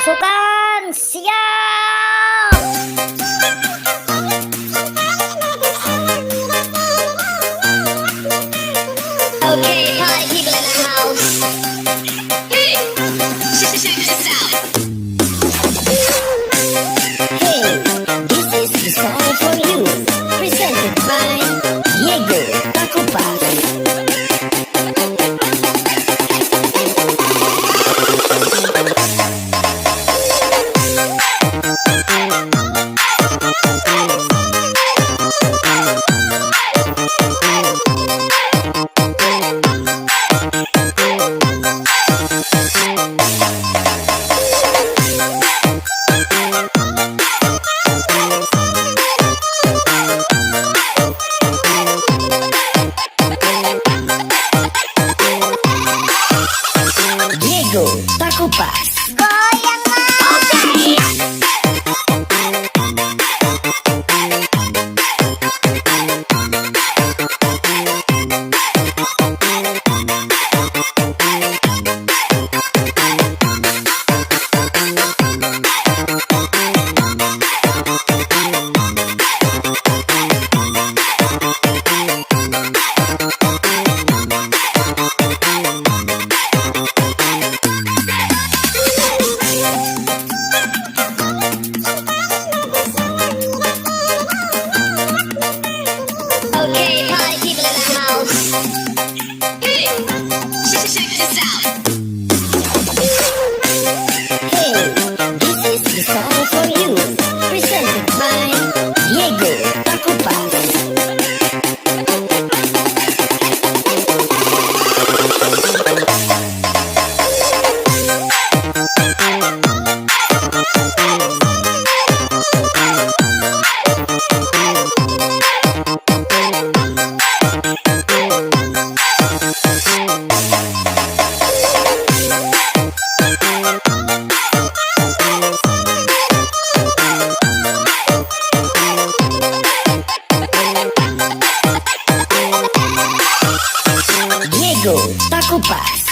pasukan siap. Okay, party people in the house. Hey, check this out. Hey, this is the song for you, presented by Diego Takupas. Diego Takupas. Goyang mau. Okay. Okay, party people in the house. Hey, check this out. Hey, this is the song for you, presented by Diego Takupas. Diego Takupas.